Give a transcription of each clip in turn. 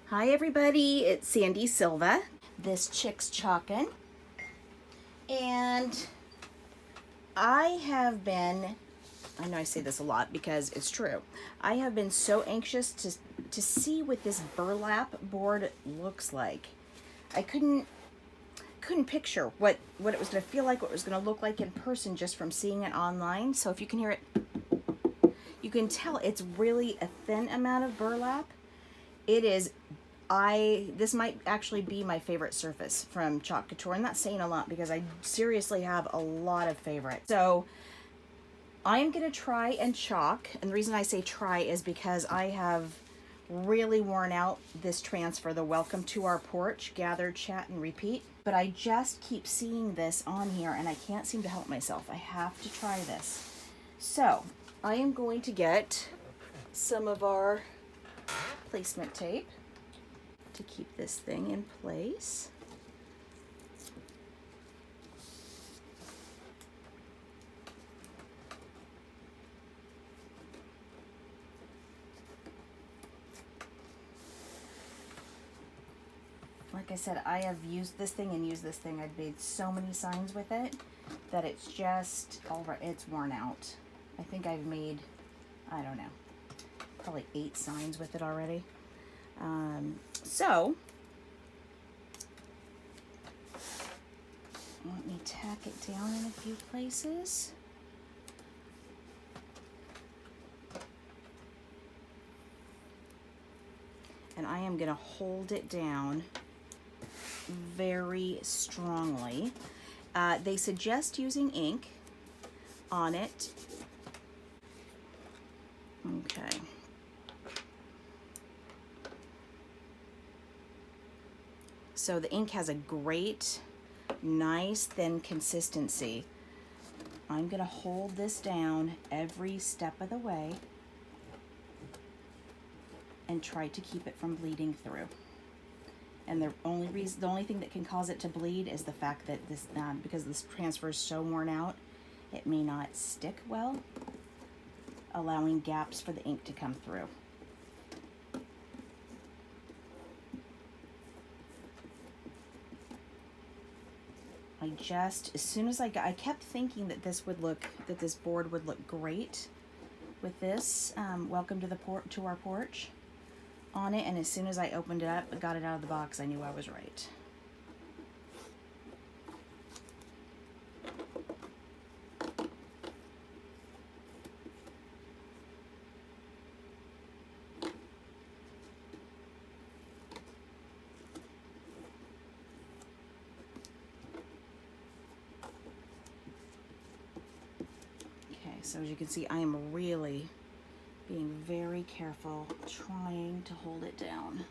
Hi everybody, it's Sandi Silva. This chick's chalking. And I know I say this a lot because it's true. I have been so anxious to see what this burlap board looks like. I couldn't picture what it was going to feel like, what it was going to look like in person just from seeing it online. So if you can hear it, you can tell it's really a thin amount of burlap. It is, this might actually be my favorite surface from Chalk Couture. I'm not saying a lot because I seriously have a lot of favorites. So I'm gonna try and chalk, and the reason I say try is because I have really worn out this transfer, the Welcome to Our Porch, Gather, Chat, and Repeat. But I just keep seeing this on here and I can't seem to help myself. I have to try this. So I am going to get some of our placement tape to keep this thing in place. Like I said, I have used this thing and used this thing. I've made so many signs with it that it's just it's worn out. I think I've made, I don't know, probably 8 signs with it already. So let me tack it down in a few places. And I am going to hold it down very strongly. They suggest using ink on it. Okay. So the ink has a great, nice, thin consistency. I'm going to hold this down every step of the way and try to keep it from bleeding through. And the only thing that can cause it to bleed is the fact that this, because this transfer is so worn out, it may not stick well, allowing gaps for the ink to come through. As soon as I kept thinking that this board would look great with this Welcome to Our Porch on it, and as soon as I opened it up and got it out of the box, I knew I was right. Okay, so as you can see, I am really being very careful, trying to hold it down.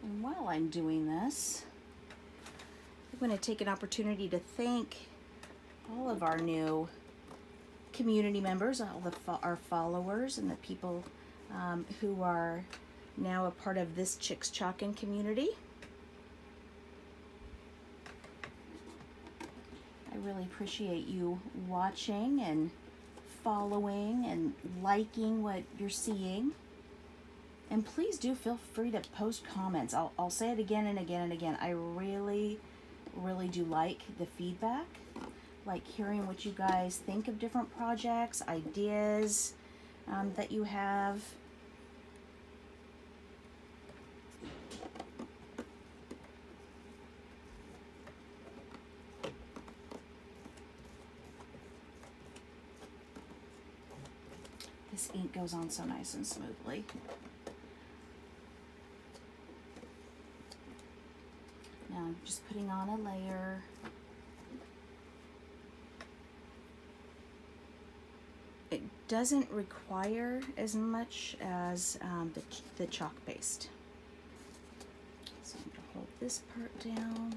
And while I'm doing this, I'm going to take an opportunity to thank all of our new community members, our followers, and the people who are now a part of this Chicks Chalkin' community. I really appreciate you watching and following and liking what you're seeing. And please do feel free to post comments. I'll say it again and again and again. I really, really do like the feedback. Like hearing what you guys think of different projects, ideas that you have. This ink goes on so nice and smoothly. Now I'm just putting on a layer. It doesn't require as much as the chalk paste. So I'm going to hold this part down.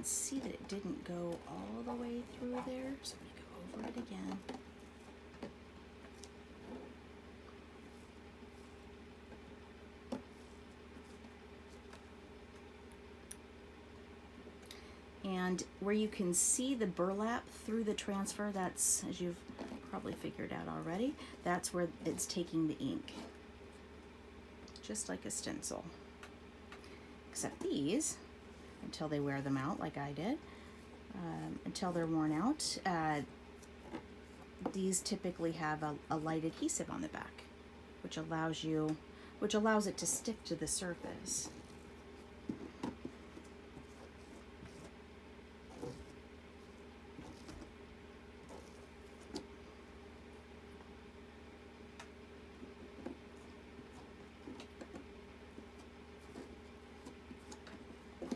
can see that it didn't go all the way through there, so I'm going to go over it again. And where you can see the burlap through the transfer, that's, as you've probably figured out already, that's where it's taking the ink. Just like a stencil. Except these, until they wear them out like I did, until they're worn out, these typically have a light adhesive on the back, which allows it to stick to the surface.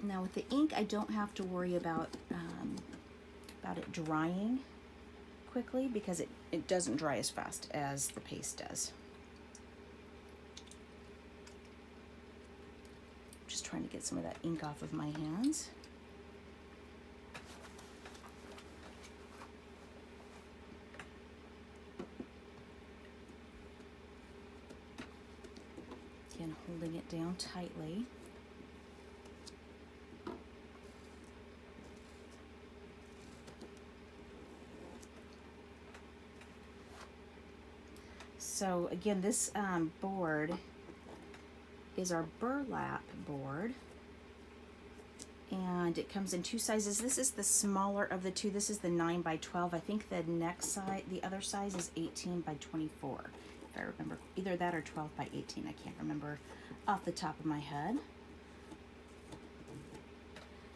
Now with the ink, I don't have to worry about it drying quickly because it doesn't dry as fast as the paste does. Just trying to get some of that ink off of my hands. Again, holding it down tightly. So again, this board is our burlap board, and it comes in two sizes. This is the smaller of the two. This is the 9 by 12. I think the next size, the other size, is 18 by 24. If I remember, either that or 12 by 18. I can't remember off the top of my head.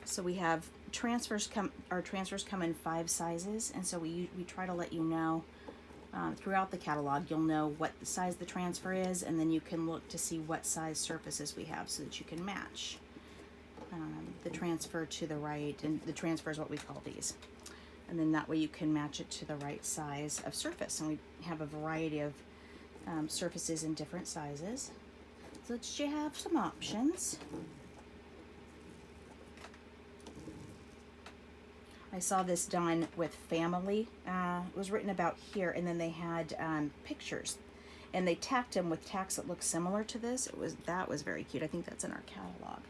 So we have transfers come. Our transfers come in 5 sizes, and so we try to let you know. Throughout the catalog, you'll know what size the transfer is, and then you can look to see what size surfaces we have so that you can match the transfer to the right, and the transfer is what we call these. And then that way you can match it to the right size of surface. And we have a variety of surfaces in different sizes. So let's you have some options. I saw this done with family. It was written about here, and then they had pictures, and they tacked them with tacks that look similar to this. That was very cute. I think that's in our catalog.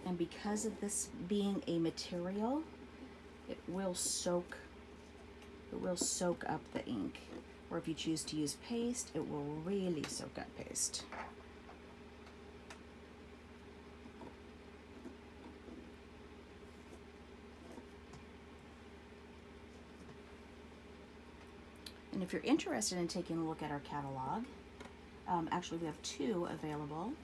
And because of this being a material, it will soak up the ink. Or if you choose to use paste, it will really soak up paste. And if you're interested in taking a look at our catalog, actually we have 2 available.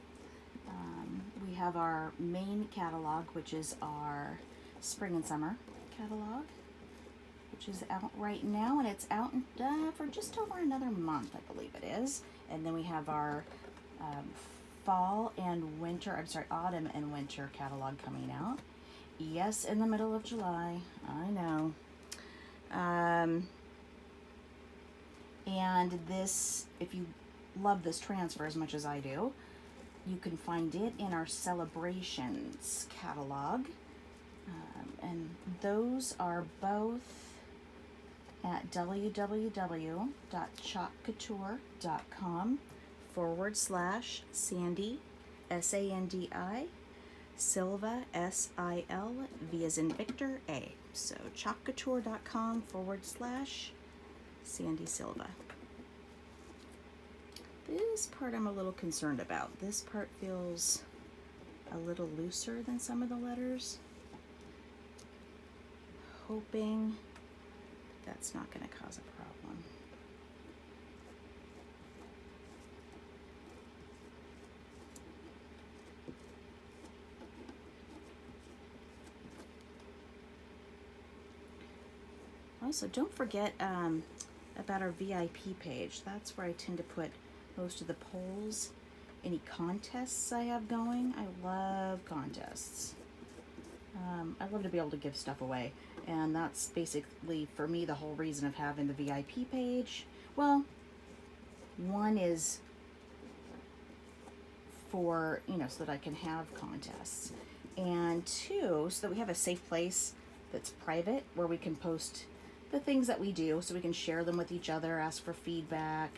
We have our main catalog, which is our spring and summer catalog, which is out right now, and it's out for just over another month, I believe it is. And then we have our autumn and winter catalog coming out. Yes, in the middle of July, I know. And this, if you love this transfer as much as I do, you can find it in our celebrations catalog, and those are both at www.chalkcouture.com/Sandi, S-A-N-D-I, Silva, S-I-L-V as in Victor, A. So chalkcouture.com/Sandi Silva. This part I'm a little concerned about. This part feels a little looser than some of the letters. Hoping that's not going to cause a problem. Also, don't forget, about our VIP page. That's where I tend to put most of the polls, any contests I have going. I love contests. I love to be able to give stuff away, and that's basically for me the whole reason of having the VIP page. Well, one is for, you know, so that I can have contests, and two, so that we have a safe place that's private where we can post the things that we do, so we can share them with each other, ask for feedback.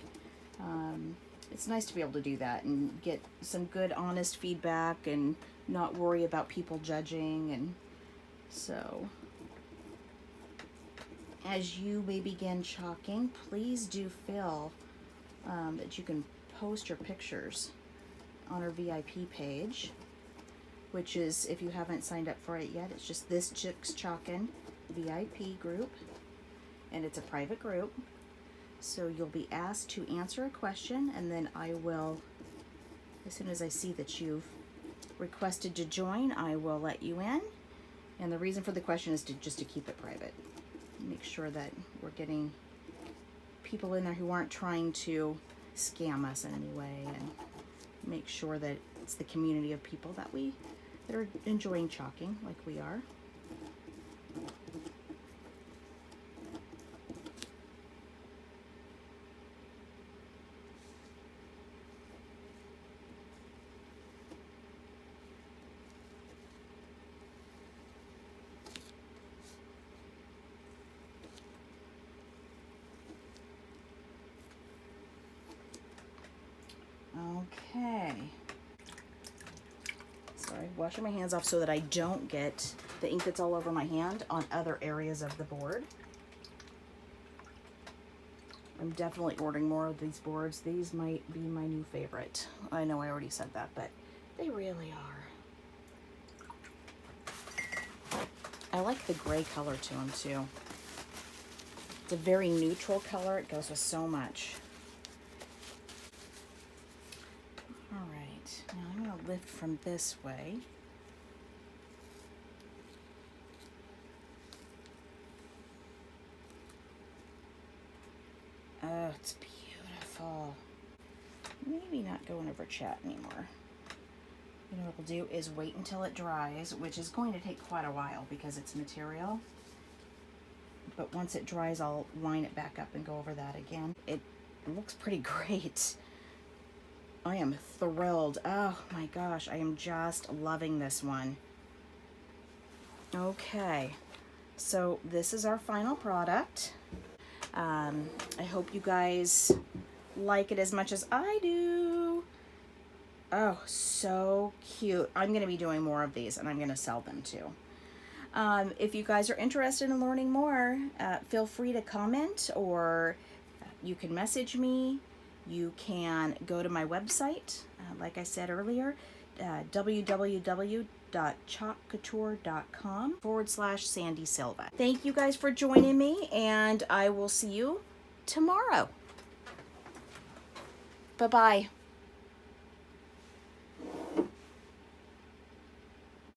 It's nice to be able to do that and get some good honest feedback and not worry about people judging. And so as you may begin chalking, please do feel that you can post your pictures on our VIP page, which is, if you haven't signed up for it yet, it's just This Chick's Chalkin' VIP group, and it's a private group. So you'll be asked to answer a question, and then I will, as soon as I see that you've requested to join, I will let you in. And the reason for the question is just to keep it private. Make sure that we're getting people in there who aren't trying to scam us in any way, and make sure that it's the community of people that are enjoying chalking like we are. Okay. Sorry, washing my hands off so that I don't get the ink that's all over my hand on other areas of the board. I'm definitely ordering more of these boards. These might be my new favorite. I know I already said that, but they really are. I like the gray color to them too. It's a very neutral color. It goes with so much. All right, now I'm going to lift from this way. Oh, it's beautiful. Maybe not going over chat anymore. You know what we'll do is wait until it dries, which is going to take quite a while because it's material. But once it dries, I'll line it back up and go over that again. It looks pretty great. I am thrilled. Oh my gosh, I am just loving this one. Okay, so this is our final product. I hope you guys like it as much as I do. Oh, so cute. I'm going to be doing more of these, and I'm going to sell them too. If you guys are interested in learning more, feel free to comment, or you can message me. You can go to my website, like I said earlier, www.chalkcouture.com/Sandi Silva. Thank you guys for joining me, and I will see you tomorrow. Bye-bye.